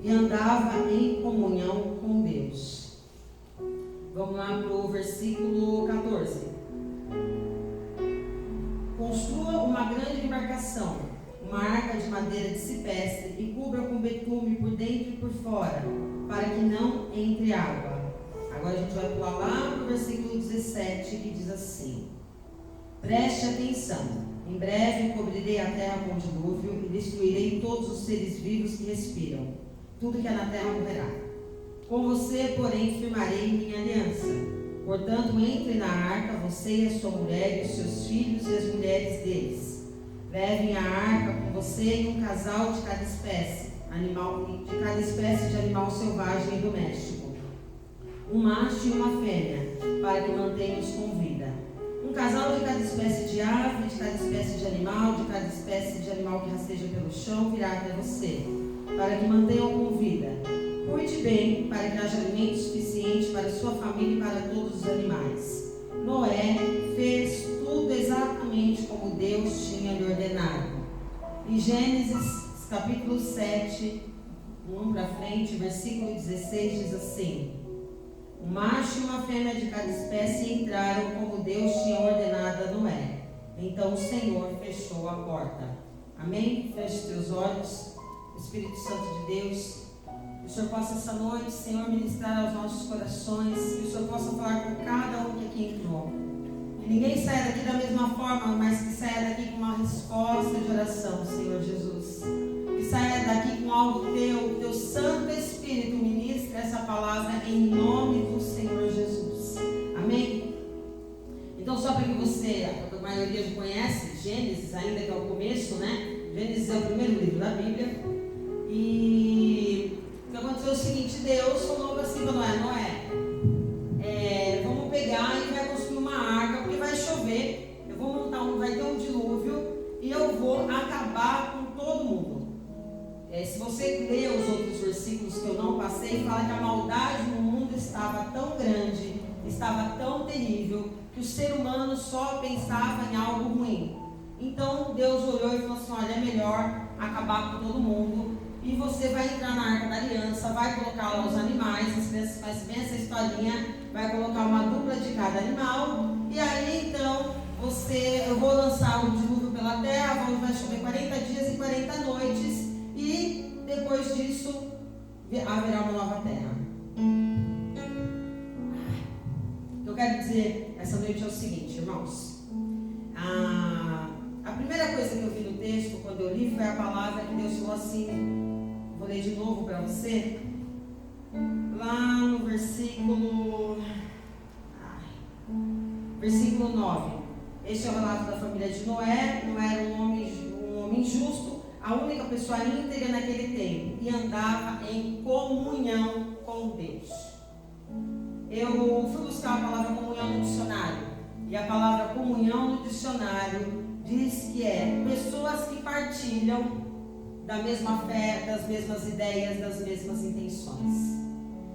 e andava em comunhão com Deus. Vamos lá para o versículo 14. Construa uma grande embarcação, uma arca de madeira de cipreste, e cubra com betume por dentro e por fora, para que não entre água. Agora a gente vai pular lá para o versículo 17, que diz assim: preste atenção, em breve cobrirei a terra com dilúvio e destruirei todos os seres vivos que respiram, tudo que é na terra morrerá. Com você, porém, firmarei minha aliança. Portanto, entre na arca, você e a sua mulher, e os seus filhos e as mulheres deles. Levem a arca com você e um casal de cada espécie de animal selvagem e doméstico, um macho e uma fêmea, para que mantenham-os com vida. Um casal de cada espécie de ave, de cada espécie de animal que rasteja pelo chão, virá até você, para que mantenham com vida. Cuide bem, para que haja alimento suficiente para a sua família e para todos os animais. Noé fez tudo exatamente como Deus tinha lhe ordenado. Em Gênesis, capítulo 7, 1 para frente, versículo 16, diz assim: um macho e uma fêmea de cada espécie entraram como Deus tinha ordenado a Noé. Então o Senhor fechou a porta. Amém? Feche teus olhos. Espírito Santo de Deus, que o Senhor possa essa noite, Senhor, ministrar aos nossos corações, que o Senhor possa falar com cada um que aqui entrou. Que ninguém saia daqui da mesma forma, mas que saia daqui com uma resposta de oração, Senhor Jesus. Que saia daqui com algo teu, que teu Santo Espírito ministre essa palavra em nome do Senhor Jesus. Amém? Então, só para que você, a maioria já conhece, Gênesis, ainda que é o começo, né? Gênesis é o primeiro livro da Bíblia. E o que aconteceu é o seguinte: Deus falou assim para Noé: vamos pegar e vai construir uma arca, porque vai chover, eu vou montar vai ter um dilúvio e eu vou acabar com todo mundo. Se você ler os outros versículos que eu não passei, fala que a maldade no mundo estava tão grande, estava tão terrível, que o ser humano só pensava em algo ruim. Então Deus olhou e falou assim: olha, é melhor acabar com todo mundo, e você vai entrar na arca da aliança, vai colocar lá os animais, as crianças conhecem bem essa historinha, vai colocar uma dupla de cada animal, e aí então eu vou lançar o dilúvio pela terra, vai chover 40 dias e 40 noites, e depois disso haverá uma nova terra. O que eu quero dizer essa noite é o seguinte, irmãos: a primeira coisa que eu vi no texto, quando eu li, foi a palavra que Deus falou assim. Vou ler de novo para você. Lá no versículo 9. Este é o relato da família de Noé. Noé era um homem justo, a única pessoa íntegra naquele tempo, e andava em comunhão com Deus. Eu fui buscar a palavra comunhão no dicionário, e a palavra comunhão no dicionário diz que é pessoas que partilham da mesma fé, das mesmas ideias, das mesmas intenções.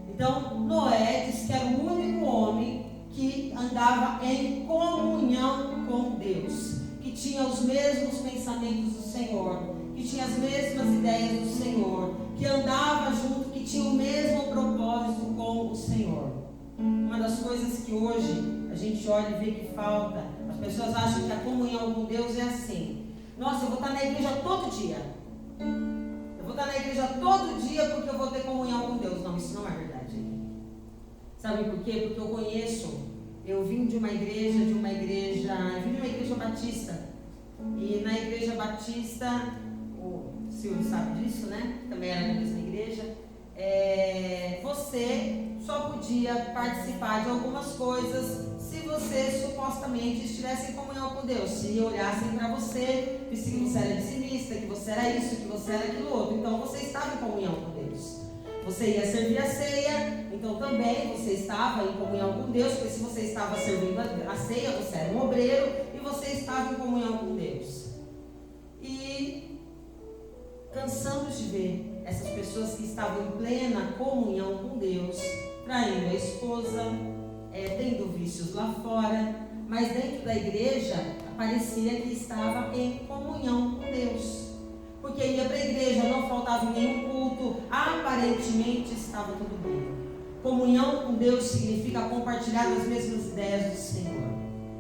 Então, Noé diz que era o único homem que andava em comunhão com Deus, que tinha os mesmos pensamentos do Senhor, que tinha as mesmas ideias do Senhor, que andava junto, que tinha o mesmo propósito com o Senhor. Uma das coisas que hoje a gente olha e vê que falta, as pessoas acham que a comunhão com Deus é assim: nossa, eu vou estar na igreja todo dia. Eu vou estar na igreja todo dia porque eu vou ter comunhão com Deus. Não, isso não é verdade. Sabe por quê? Porque eu vim de uma igreja batista. E na igreja batista, o Silvio sabe disso, né? Também era da mesma igreja. Você só podia participar de algumas coisas se você supostamente estivesse em comunhão com Deus, se olhassem para você, vissem que você era dizimista, que você era isso, que você era aquilo outro. Então você estava em comunhão com Deus. Você ia servir a ceia, então também você estava em comunhão com Deus, porque se você estava servindo a ceia, você era um obreiro e você estava em comunhão com Deus. E cansamos de ver essas pessoas que estavam em plena comunhão com Deus, traindo a esposa, tendo vícios lá fora, mas dentro da igreja parecia que estava em comunhão com Deus, porque ia para a igreja, não faltava em nenhum culto, aparentemente aparentemente estava tudo bem. Comunhão com Deus significa compartilhar as mesmas ideias do Senhor.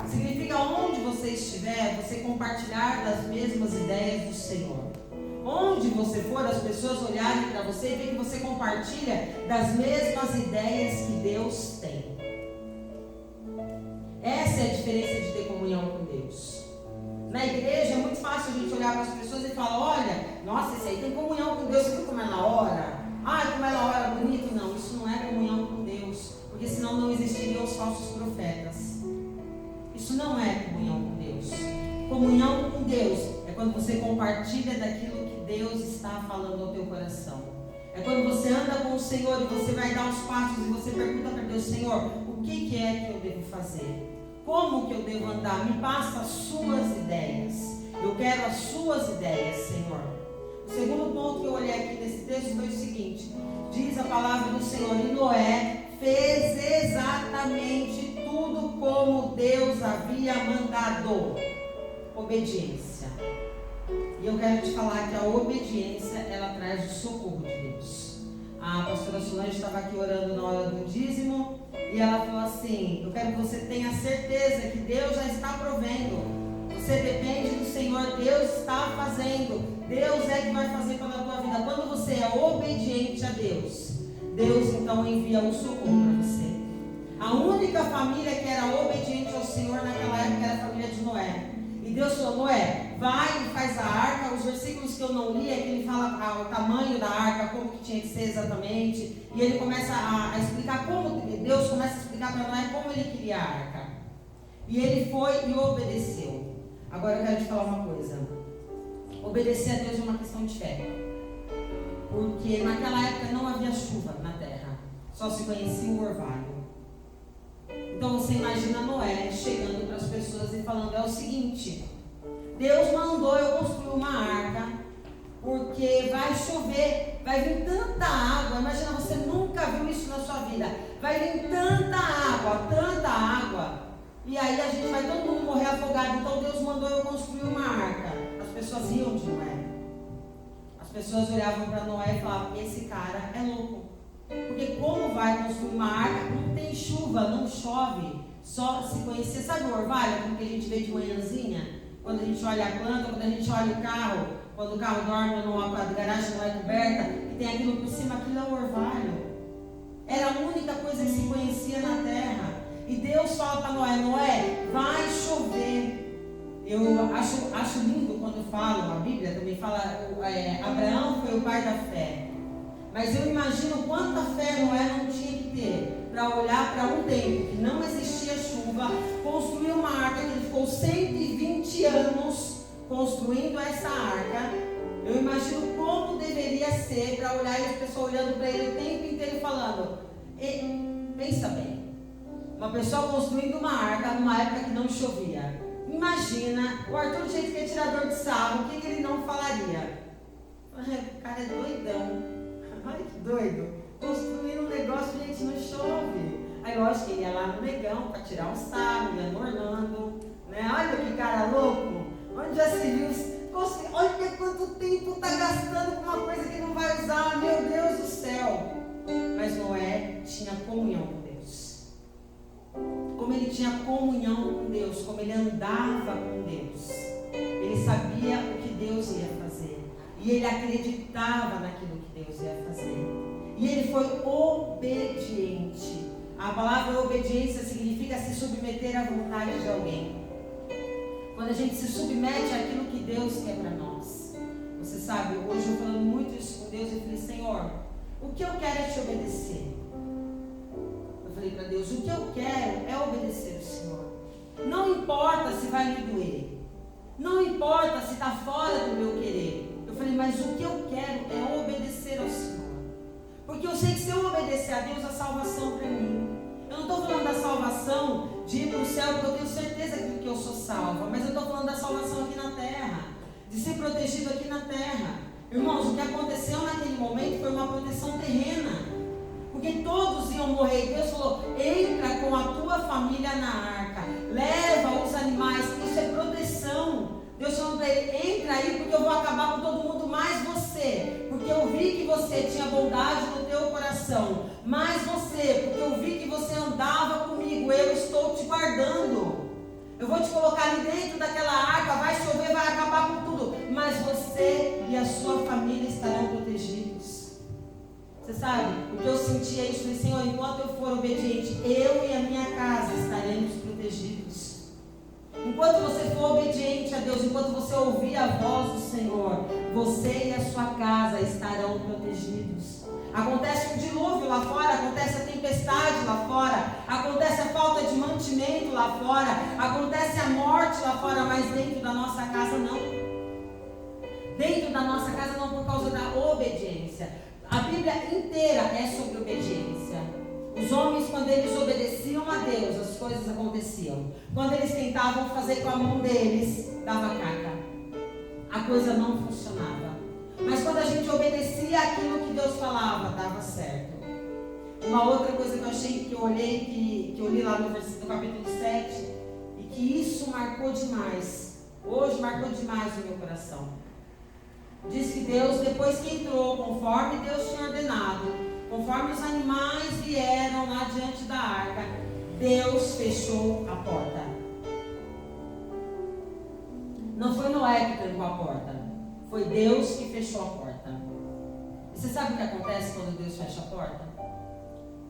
Significa onde você estiver, você compartilhar das mesmas ideias do Senhor. Onde você for, as pessoas olharem para você e ver que você compartilha das mesmas ideias que Deus tem. Essa é a diferença de ter comunhão com Deus. Na igreja é muito fácil a gente olhar para as pessoas e falar: olha, nossa, esse aí tem comunhão com Deus, você viu como ela ora? Ai, como ela ora bonito. Não, isso não é comunhão com Deus, porque senão não existiriam os falsos profetas. Isso não é comunhão com Deus. Comunhão com Deus é quando você compartilha daquilo que Deus está falando ao teu coração. É quando você anda com o Senhor e você vai dar os passos e você pergunta para Deus: Senhor, o que é que eu devo fazer? Como que eu devo andar? Me passa as suas ideias. Eu quero as suas ideias, Senhor. O segundo ponto que eu olhei aqui nesse texto foi o seguinte: diz a palavra do Senhor, e Noé fez exatamente tudo como Deus havia mandado. Obediência. E eu quero te falar que a obediência, ela traz o socorro de Deus. A pastora Solange estava aqui orando na hora do dízimo e ela falou assim: eu quero que você tenha certeza que Deus já está provendo. Você depende do Senhor, Deus está fazendo. Deus é que vai fazer pela tua vida. Quando você é obediente a Deus, Deus então envia o socorro para você. A única família que era obediente ao Senhor naquela época era a família de Noé. E Deus falou: Noé, vai e faz a arca. Os versículos que eu não li é que ele fala o tamanho da arca, como que tinha que ser exatamente. E ele começa a explicar como, Deus começa a explicar para Noé como ele queria a arca. E ele foi e obedeceu. Agora eu quero te falar uma coisa. Obedecer a Deus é uma questão de fé. Porque naquela época não havia chuva na terra. Só se conhecia o orvalho. Então você imagina Noé chegando para as pessoas e falando: é o seguinte, Deus mandou eu construir uma arca, porque vai chover, vai vir tanta água. Imagina, você nunca viu isso na sua vida. Vai vir tanta água, e aí a gente vai todo mundo morrer afogado. Então Deus mandou eu construir uma arca. As pessoas riam de Noé. As pessoas olhavam para Noé e falavam: esse cara é louco. Porque como vai construir uma arca? Não tem chuva, não chove. Só se conhecer, sabe o orvalho? Como que a gente vê de manhãzinha? Quando a gente olha a planta, quando a gente olha o carro, quando o carro dorme numa garagem não é coberta, e tem aquilo por cima, aquilo é o orvalho. Era a única coisa que se conhecia na terra. E Deus fala para Noé: Noé, vai chover. Eu acho lindo quando falo, a Bíblia também fala, Abraão foi o pai da fé. Mas eu imagino quanta fé Noé não tinha que ter para olhar para um tempo que não existia chuva, construir uma arca que ele ficou 120 anos construindo essa arca. Eu imagino como deveria ser para olhar e as pessoas olhando para ele o tempo inteiro falando: pensa bem, uma pessoa construindo uma arca numa época que não chovia. Imagina, o Arthur, do jeito que é tirador de sarro, o que ele não falaria? O cara é doidão. Ai, que doido. Construir um negócio, gente, não chove. Aí lógico que ele ia lá no Negão para tirar um sarro, ia no Orlando, né? Olha que cara louco. Onde já se viu? Olha quanto tempo está gastando com uma coisa que não vai usar. Meu Deus do céu. Mas Noé tinha comunhão com Deus. Como ele tinha comunhão com Deus, como ele andava com Deus, ele sabia o que Deus ia fazer. E ele acreditava naquilo que Deus ia fazer. E ele foi obediente. A palavra obediência significa se submeter à vontade de alguém. Quando a gente se submete àquilo que Deus quer para nós. Você sabe, hoje eu falando muito isso com Deus, eu falei: Senhor, o que eu quero é te obedecer. Eu falei para Deus: o que eu quero é obedecer o Senhor. Não importa se vai me doer. Não importa se está fora do meu querer. Eu falei: mas o que eu quero é obedecer ao Senhor. Porque eu sei que se eu obedecer a Deus, a salvação para mim. Eu não estou falando da salvação de ir para o céu, porque eu tenho certeza que eu sou salva. Mas eu estou falando da salvação aqui na terra. De ser protegido aqui na terra. Irmãos, o que aconteceu naquele momento foi uma proteção terrena. Porque todos iam morrer. Deus falou: entra com a tua família na arca. Leva os animais. Isso é proteção. Deus falou para ele: entra aí, porque eu vou acabar com todo mundo, mais você. Porque eu vi que você tinha bondade no coração. Mas você, porque eu vi que você andava comigo, eu estou te guardando. Eu vou te colocar ali dentro daquela arca, vai chover, vai acabar com tudo. Mas você e a sua família estarão protegidos. Você sabe, o que eu senti é isso, falei, Senhor, enquanto eu for obediente, eu e a minha casa estaremos protegidos. Enquanto você for obediente a Deus, enquanto você ouvir a voz do Senhor, você e a sua casa estarão protegidos. Acontece um dilúvio lá fora, acontece a tempestade lá fora, acontece a falta de mantimento lá fora, acontece a morte lá fora, mas dentro da nossa casa não. Dentro da nossa casa não, por causa da obediência. A Bíblia inteira é sobre obediência. Os homens, quando eles obedeciam a Deus, as coisas aconteciam. Quando eles tentavam fazer com a mão deles, dava caca. A coisa não funcionava. Mas quando a gente obedecia aquilo que Deus falava, dava certo. Uma outra coisa que eu achei, que eu olhei, que eu li lá no capítulo 7, e que isso marcou demais. Hoje marcou demais o meu coração. Diz que Deus, depois que entrou, conforme Deus tinha ordenado, conforme os animais vieram lá diante da arca, Deus fechou a porta. Não foi Noé que trancou a porta, foi Deus que fechou a porta. E você sabe o que acontece quando Deus fecha a porta?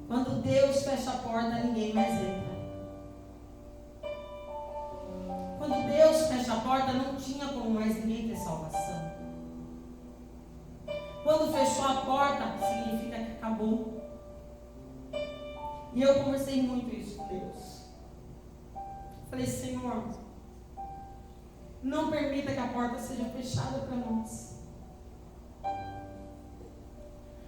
Quando Deus fecha a porta, ninguém mais entra. Quando Deus fecha a porta, não tinha como mais ninguém ter salvação. Quando fechou a porta, significa que acabou. E eu conversei muito isso com Deus. Falei, Senhor, não permita que a porta seja fechada para nós.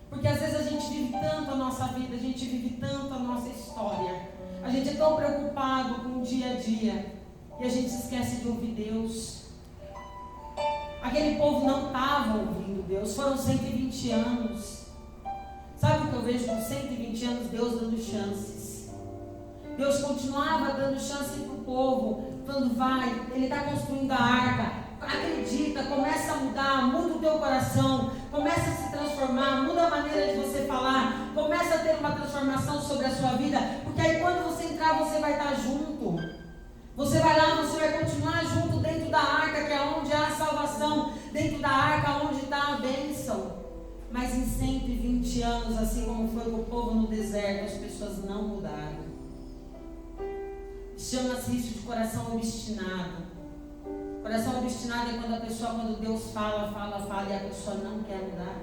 Porque às vezes a gente vive tanto a nossa vida, a gente vive tanto a nossa história. A gente é tão preocupado com o dia a dia. E a gente se esquece de ouvir Deus. Aquele povo não estava ouvindo Deus. Foram 120 anos. Sabe o que eu vejo com 120 anos? Deus dando chances. Deus continuava dando chance para o povo. Falando, vai, Ele está construindo a arca. Acredita, começa a mudar, muda o teu coração. Começa a se transformar, muda a maneira de você falar. Começa a ter uma transformação sobre a sua vida. Porque aí quando você entrar, você vai estar junto. Você vai lá, você vai continuar junto dentro da arca, que é onde há a salvação, dentro da arca onde está a bênção. Mas em 120 anos, assim como foi com o povo no deserto, as pessoas não mudaram. Chama-se isso de coração obstinado. Coração obstinado é quando Deus fala e a pessoa não quer mudar.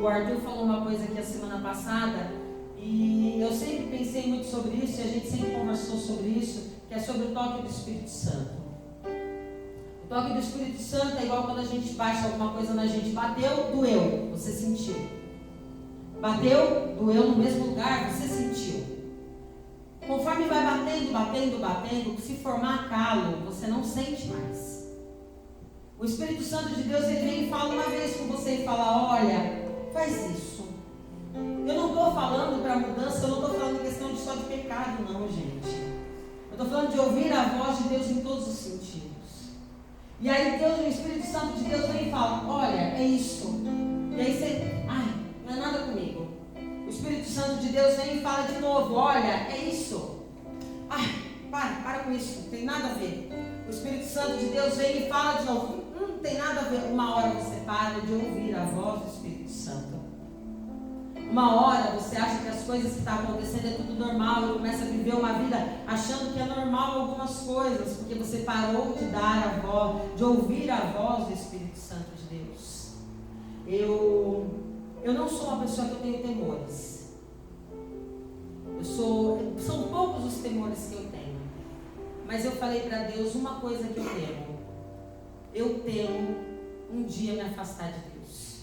O Arthur falou uma coisa aqui a semana passada, e eu sempre pensei muito sobre isso, e a gente sempre conversou sobre isso, que é sobre o toque do Espírito Santo. O toque do Espírito Santo é igual quando a gente baixa alguma coisa na gente. Bateu, doeu, você sentiu. Bateu, doeu no mesmo lugar, você sentiu. Conforme vai batendo, se formar calo, você não sente mais. O Espírito Santo de Deus, ele vem e fala uma vez com você e fala, olha, faz isso. Eu não estou falando para mudança, eu não estou falando em questão de só de pecado, não, gente. Eu estou falando de ouvir a voz de Deus em todos os sentidos. E aí Deus, o Espírito Santo de Deus vem e fala, olha, é isso. E aí você, não é nada comigo. O Espírito Santo de Deus vem e fala de novo, olha, é isso. Para com isso, não tem nada a ver. O Espírito Santo de Deus vem e fala de novo, não tem nada a ver. Uma hora você para de ouvir a voz do Espírito Santo. Uma hora você acha que as coisas que estão acontecendo é tudo normal e começa a viver uma vida achando que é normal algumas coisas, porque você parou de dar a voz, de ouvir a voz do Espírito Santo de Deus. Eu não sou uma pessoa que eu tenho temores. São poucos os temores que eu tenho. Mas eu falei para Deus uma coisa que eu temo. Eu temo um dia me afastar de Deus.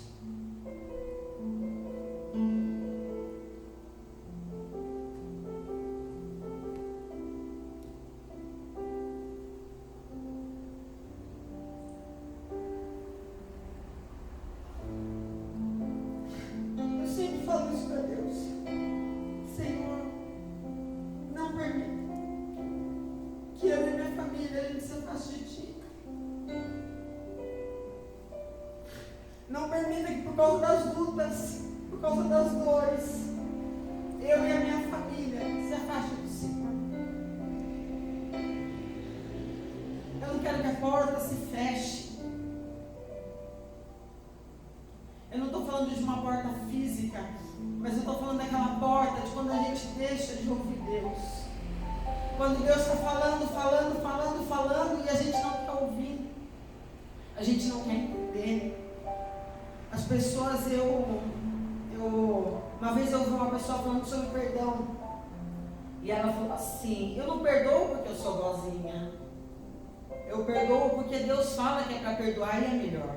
Eu sempre falo isso para Deus. Senhor, não permita que eu e minha família a gente se afaste de Ti. Não permita que por causa das lutas, por causa das dores, eu e a minha família, se afaste do Senhor. Eu não quero que a porta se feche. Eu não estou falando de uma porta física, mas eu estou falando daquela porta de quando a gente deixa de ouvir Deus. Quando Deus está falando e a gente não está ouvindo. A gente não quer entender. As pessoas, uma vez eu ouvi uma pessoa falando sobre perdão. E ela falou assim: eu não perdoo porque eu sou boazinha. Eu perdoo porque Deus fala que é para perdoar e é melhor.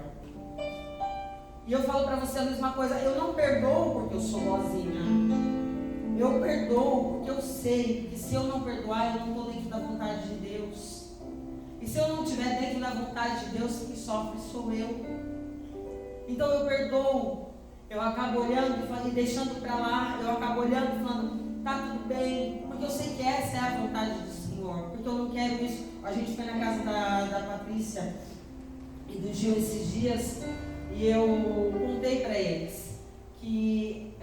E eu falo para você a mesma coisa. Eu não perdoo porque eu sou boazinha. Eu perdoo porque eu sei que se eu não perdoar, eu não estou dentro da vontade de Deus. E se eu não estiver dentro da vontade de Deus, quem sofre sou eu. Então eu perdoo. Eu acabo olhando e deixando para lá. Eu acabo olhando e falando, tá tudo bem. Porque eu sei que essa é a vontade do Senhor. Porque eu não quero isso. A gente foi na casa da Patrícia e do Gil esses dias. E eu contei para eles que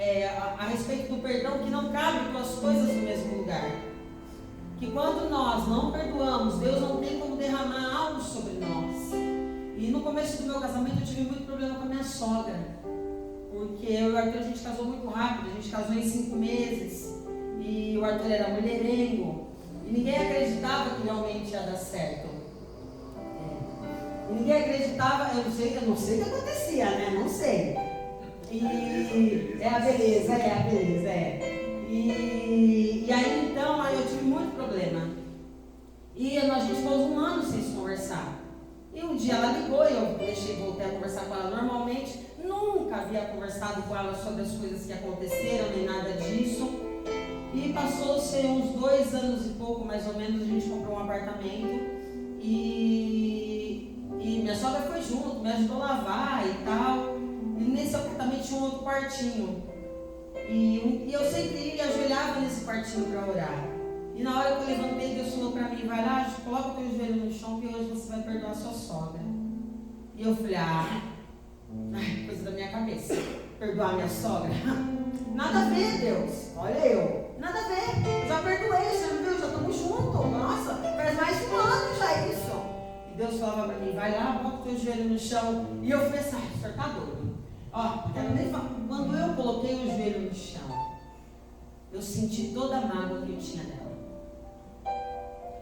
a respeito do perdão, que não cabe duas coisas no mesmo lugar. Que quando nós não perdoamos, Deus não tem como derramar algo sobre nós. E no começo do meu casamento eu tive muito problema com a minha sogra. Porque eu e o Arthur, a gente casou muito rápido, a gente casou em 5 meses. E o Arthur era mulherengo. E ninguém acreditava que realmente ia dar certo. Ninguém acreditava, eu não sei o que acontecia, né? Não sei. E é a beleza. E aí então, eu tive muito problema. E a gente ficou 1 ano sem se conversar. E um dia ela ligou e eu voltei a conversar com ela normalmente. Nunca havia conversado com ela sobre as coisas que aconteceram, nem nada disso. E passou-se uns 2 anos e pouco, mais ou menos, a gente comprou um apartamento. E minha sogra foi junto, me ajudou a lavar e tal. E nesse apartamento tinha um outro quartinho. E eu sempre ia ajoelhava nesse quartinho para orar. E na hora que eu levantei, Deus falou para mim: vai lá, coloca o teu joelho no chão, que hoje você vai perdoar a sua sogra. E eu falei: coisa da minha cabeça. Perdoar minha sogra? Nada a ver, Deus. Olha eu. Nada a ver. Já perdoei, você não viu? Já estamos juntos. Nossa, faz mais de 1 ano já isso. E Deus falava para mim: vai lá, bota o teu joelho no chão. E eu falei assim: o senhor tá doido. Quero nem falar. Quando eu coloquei o joelho no chão, eu senti toda a mágoa que eu tinha dela.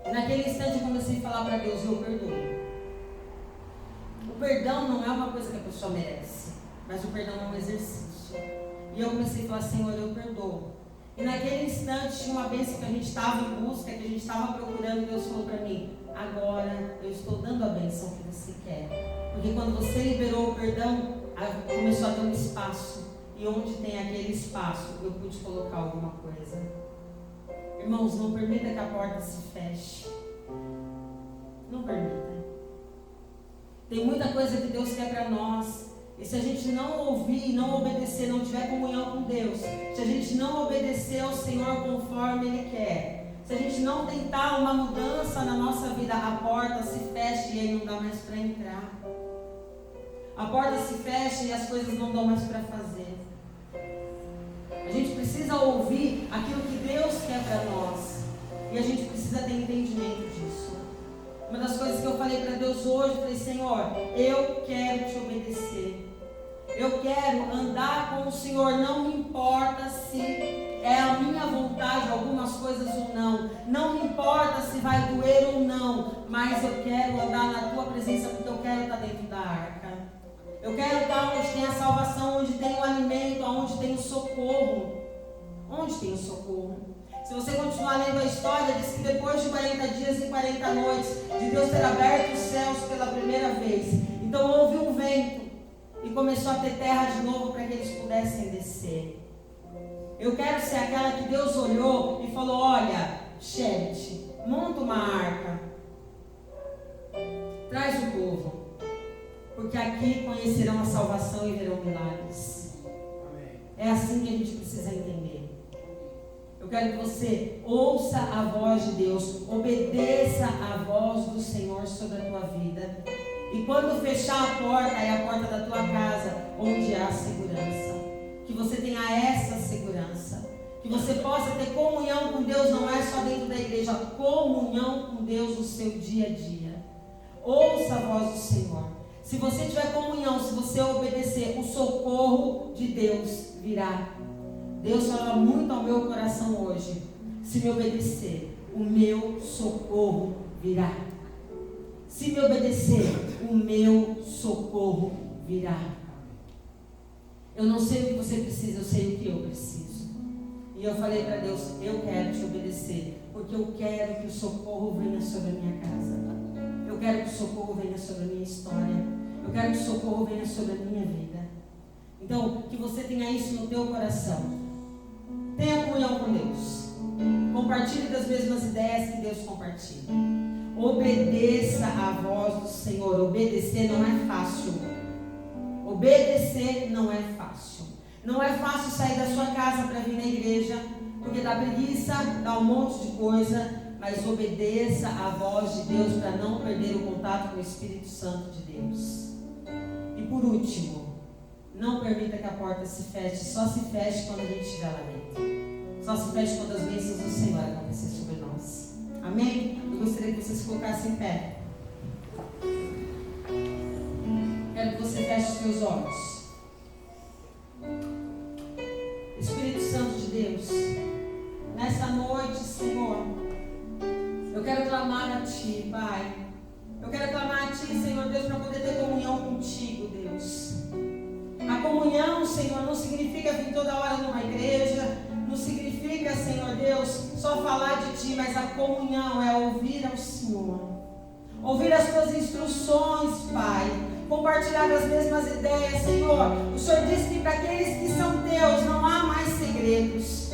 E naquele instante eu comecei a falar para Deus: eu perdoo. O perdão não é uma coisa que a pessoa merece, mas o perdão é um exercício. E eu comecei a falar: Senhor, eu perdoo. E naquele instante tinha uma bênção que a gente estava em busca, que a gente estava procurando, e Deus falou para mim: agora eu estou dando a bênção que você quer. Porque quando você liberou o perdão, começou a ter um espaço. E onde tem aquele espaço, eu pude colocar alguma coisa. Irmãos, não permita que a porta se feche. Não permita. Tem muita coisa que Deus quer para nós. E se a gente não ouvir, não obedecer, não tiver comunhão com Deus, se a gente não obedecer ao Senhor conforme Ele quer, se a gente não tentar uma mudança na nossa vida, a porta se fecha e aí não dá mais para entrar. A porta se fecha e as coisas não dão mais para fazer. A gente precisa ouvir aquilo que Deus quer para nós. E a gente precisa ter entendimento disso. Uma das coisas que eu falei para Deus hoje, eu falei: Senhor, eu quero te obedecer. Eu quero andar com o Senhor. Não me importa se é a minha vontade algumas coisas ou não. Não me importa se vai doer ou não. Mas eu quero andar na tua presença, porque eu quero estar dentro da arca. Eu quero estar onde tem a salvação, onde tem o alimento, onde tem o socorro. Onde tem o socorro? Se você continuar lendo a história, diz que depois de 40 dias e 40 noites, de Deus ter aberto os céus pela primeira vez, então houve um vento e começou a ter terra de novo para que eles pudessem descer. Eu quero ser aquela que Deus olhou e falou: olha, Charity, monta uma arca, traz o povo, porque aqui conhecerão a salvação e verão milagres. É assim que a gente precisa entender. Eu quero que você ouça a voz de Deus, obedeça a voz do Senhor sobre a tua vida. E quando fechar a porta, é a porta da tua casa, onde há segurança. que você tenha essa segurança, que você possa ter comunhão com Deus, não é só dentro da igreja, comunhão com Deus no seu dia a dia. Ouça a voz do Senhor. Se você tiver comunhão, se você obedecer, o socorro de Deus virá. Deus fala muito ao meu coração hoje. Se me obedecer, o meu socorro virá. Se me obedecer, o meu socorro virá. Eu não sei o que você precisa, eu sei o que eu preciso. E eu falei para Deus, eu quero te obedecer, porque eu quero que o socorro venha sobre a minha casa. Eu quero que o socorro venha sobre a minha história. Eu quero que o socorro venha sobre a minha vida. Então, que você tenha isso no teu coração. Tenha comunhão com Deus. Compartilhe das mesmas ideias que Deus compartilha. Obedeça à voz do Senhor. Obedecer não é fácil. Obedecer não é fácil. Não é fácil sair da sua casa para vir na igreja, porque dá preguiça, dá um monte de coisa, mas obedeça à voz de Deus para não perder o contato com o Espírito Santo de Deus. E por último, não permita que a porta se feche, só se feche quando a gente estiver lá dentro. Só se feche quando as bênçãos do Senhor acontecerem sobre nós. Amém? Eu gostaria que você se colocasse em pé. Quero que você feche os seus olhos. Espírito Santo de Deus, nessa noite, Senhor, eu quero clamar a Ti, Pai. Eu quero clamar a Ti, Senhor Deus, para poder ter comunhão contigo, Deus. A comunhão, Senhor, não significa vir toda hora numa igreja, não significa, Senhor Deus, só falar de Ti, mas a comunhão é ouvir ao Senhor. Ouvir as Tuas instruções, Pai. Compartilhar as mesmas ideias, Senhor. O Senhor diz que para aqueles que são Teus não há mais segredos.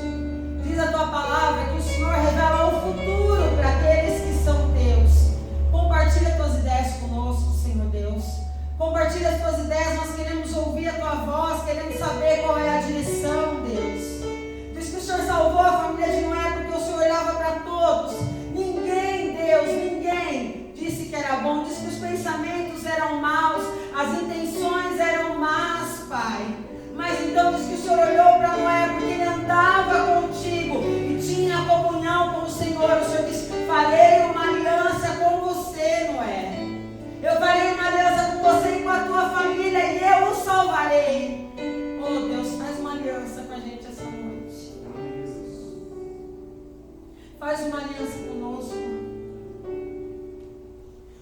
Diz a Tua palavra que o Senhor revela o futuro para aqueles que são Teus. Compartilha as Tuas ideias conosco, Senhor Deus. Compartilha as Tuas ideias, nós queremos ouvir a Tua voz, queremos saber qual é a direção, Deus. Diz que o Senhor salvou a família de Noé porque o Senhor olhava para todos. Ninguém, Deus, ninguém disse que era bom, disse que os pensamentos eram maus, as intenções eram más, Pai. Mas então diz que o Senhor olhou para Noé porque ele andava contigo e tinha comunhão com o Senhor. O Senhor disse, farei uma aliança com você, Noé. Eu farei uma aliança com você e com a tua família e eu o salvarei. Oh Deus, faz uma aliança com a gente essa noite. Faz uma aliança conosco.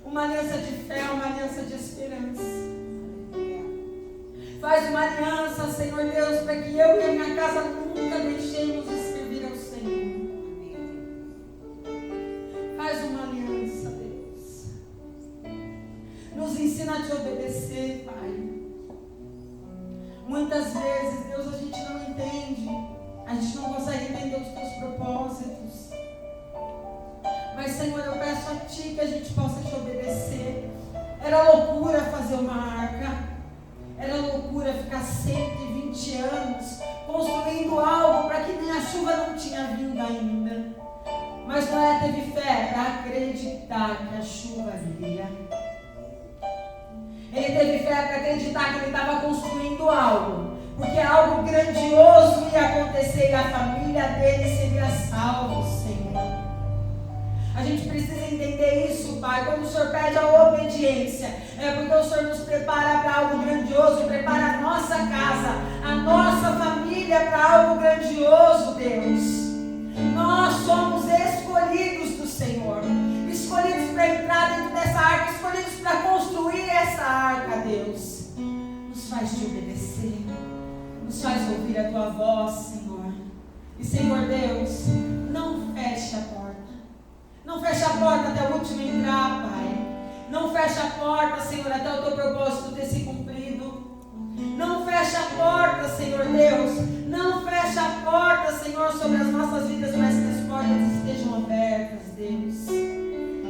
Uma aliança de fé, uma aliança de esperança. Faz uma aliança, Senhor Deus, para que eu e a minha casa nunca deixemos de servir ao Senhor. Faz uma aliança, Deus. Nos ensina a te obedecer, Pai. Muitas vezes, Deus, a gente não entende. A gente não consegue entender os teus propósitos. Mas, Senhor, eu peço a Ti que a gente possa te obedecer. Era loucura fazer uma arca. Era loucura ficar 120 anos construindo algo para que nem a chuva não tinha vindo ainda. Mas Noé teve fé para acreditar que a chuva viria. Ele teve fé para acreditar que ele estava construindo algo, porque algo grandioso ia acontecer e a família dele seria salva, Senhor. A gente precisa entender isso, Pai. Quando o Senhor pede a obediência, é porque o Senhor nos prepara para algo grandioso, prepara a nossa casa, a nossa família para algo grandioso, Deus. Nós somos escolhidos do Senhor, escolhidos para entrar dentro dessa arca, escolhidos para construir essa arca, Deus. Nos faz te obedecer, nos faz ouvir a Tua voz, Senhor. E, Senhor Deus, não feche a porta. Não feche a porta até o último entrar, Pai. Não feche a porta, Senhor, até o Teu propósito ter se cumprido. Não feche a porta, Senhor Deus. Não feche a porta, Senhor, sobre as nossas vidas, mas que as portas estejam abertas, Deus.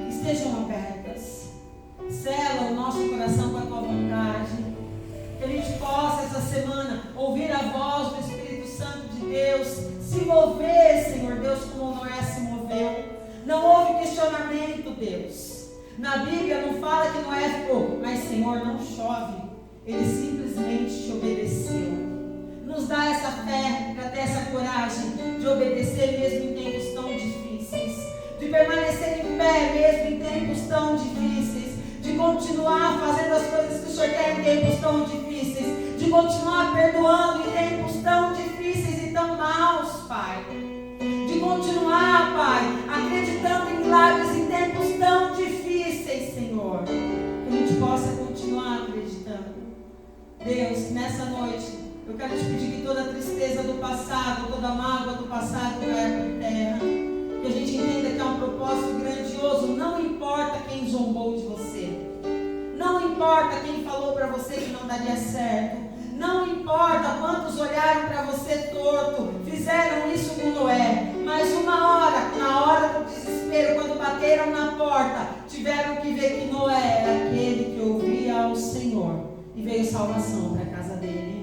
Estejam abertas. Sela o nosso coração com a Tua vontade. Que a gente possa, essa semana, ouvir a voz do Espírito Santo de Deus. Se mover, Senhor Deus, como Noé se moveu. Não houve questionamento, Deus. Na Bíblia não fala que Noé ficou, mas Senhor, não chove. Ele simplesmente te obedeceu. Nos dá essa fé para ter essa coragem de obedecer mesmo em tempos tão difíceis, de permanecer em pé mesmo em tempos tão difíceis, de continuar fazendo as coisas que o Senhor quer em tempos tão difíceis, de continuar perdoando em tempos tão difíceis e tão maus, Pai. De continuar, Pai, acreditando em milagres em tempos tão difíceis, Senhor. Que a gente possa continuar acreditando. Deus, nessa noite, eu quero te pedir que toda a tristeza do passado, toda a mágoa do passado caia por terra. Que a gente entenda que é um propósito grandioso. Não importa quem zombou de você. Não importa quem falou para você que não daria certo. Não importa quantos olharam para você torto, fizeram isso com Noé, mas uma hora, na hora do desespero, quando bateram na porta, tiveram que ver que Noé era aquele que ouvia ao Senhor e veio salvação para a casa dele.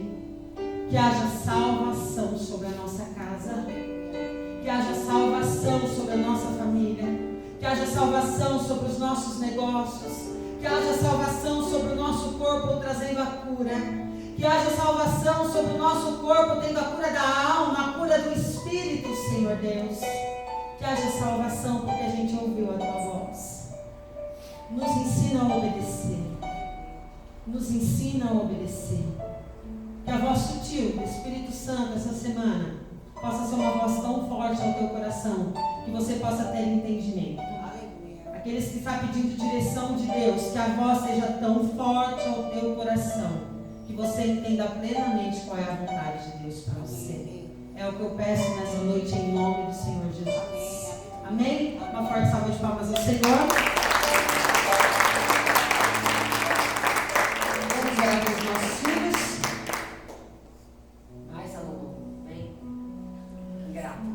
Que haja salvação sobre a nossa casa, que haja salvação sobre a nossa família, que haja salvação sobre os nossos negócios, que haja salvação sobre o nosso corpo trazendo a cura. Que haja salvação sobre o nosso corpo, tendo a cura da alma, a cura do espírito, Senhor Deus. Que haja salvação porque a gente ouviu a tua voz. Nos ensina a obedecer. Nos ensina a obedecer. Que a voz sutil do Espírito Santo essa semana possa ser uma voz tão forte ao teu coração que você possa ter entendimento. Aqueles que estão pedindo direção de Deus, que a voz seja tão forte ao teu coração que você entenda plenamente qual é a vontade de Deus para você. É o que eu peço nessa noite em nome do Senhor Jesus. Amém? Uma forte salva de palmas ao Senhor. Vamos orar para os nossos filhos. Ai, Salomão, vem. Grato.